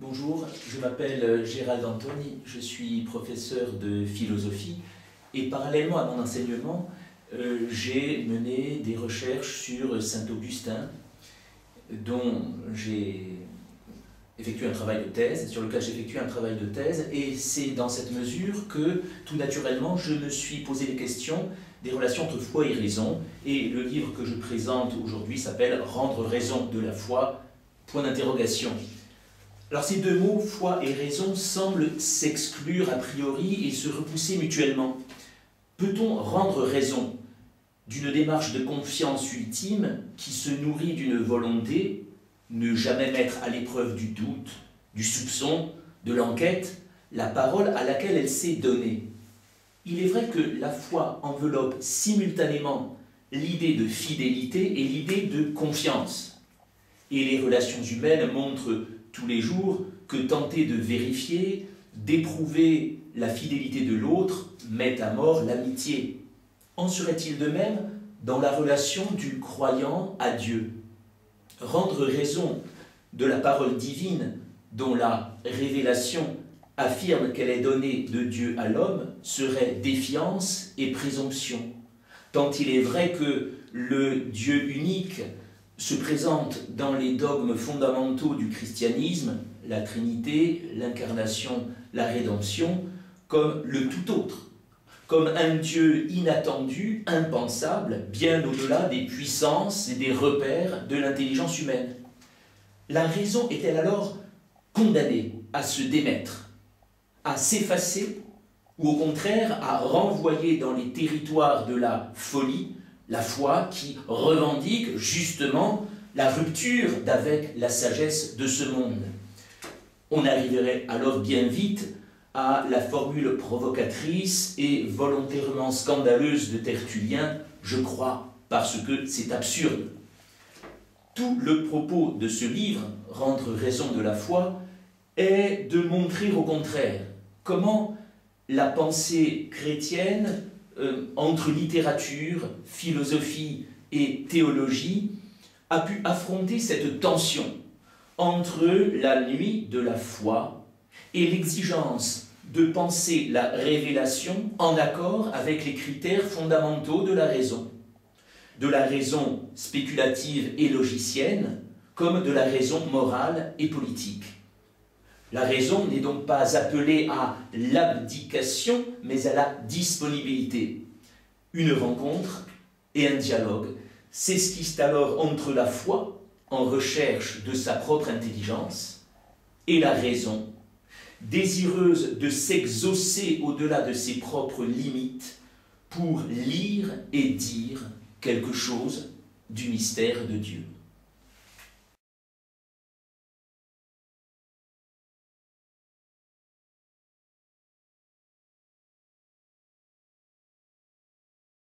Bonjour, je m'appelle Gérald Antoni, je suis professeur de philosophie et parallèlement à mon enseignement, j'ai mené des recherches sur Saint-Augustin, dont j'ai effectué un travail de thèse, sur lequel j'ai effectué un travail de thèse, et c'est dans cette mesure que, tout naturellement, je me suis posé des questions des relations entre foi et raison, et le livre que je présente aujourd'hui s'appelle « Rendre raison de la foi », point d'interrogation. Alors ces deux mots, foi et raison, semblent s'exclure a priori et se repousser mutuellement. Peut-on rendre raison d'une démarche de confiance ultime qui se nourrit d'une volonté, ne jamais mettre à l'épreuve du doute, du soupçon, de l'enquête, la parole à laquelle elle s'est donnée? Il est vrai que la foi enveloppe simultanément l'idée de fidélité et l'idée de confiance. Et les relations humaines montrent tous les jours que tenter de vérifier, d'éprouver la fidélité de l'autre met à mort l'amitié. En serait-il de même dans la relation du croyant à Dieu? Rendre raison de la parole divine dont la révélation affirme qu'elle est donnée de Dieu à l'homme serait défiance et présomption. Tant il est vrai que le Dieu unique se présente dans les dogmes fondamentaux du christianisme, la Trinité, l'incarnation, la rédemption, comme le tout autre, comme un Dieu inattendu, impensable, bien au-delà des puissances et des repères de l'intelligence humaine. La raison est-elle alors condamnée à se démettre, à s'effacer, ou au contraire à renvoyer dans les territoires de la folie, la foi qui revendique justement la rupture d'avec la sagesse de ce monde? On arriverait alors bien vite à la formule provocatrice et volontairement scandaleuse de Tertullien, je crois, parce que c'est absurde. Tout le propos de ce livre, Rendre raison de la foi, est de montrer au contraire comment la pensée chrétienne, entre littérature, philosophie et théologie, a pu affronter cette tension entre la nuit de la foi et l'exigence de penser la révélation en accord avec les critères fondamentaux de la raison spéculative et logicienne, comme de la raison morale et politique. La raison n'est donc pas appelée à l'abdication, mais à la disponibilité. Une rencontre et un dialogue s'esquissent alors entre la foi, en recherche de sa propre intelligence, et la raison, désireuse de s'exaucer au-delà de ses propres limites pour lire et dire quelque chose du mystère de Dieu.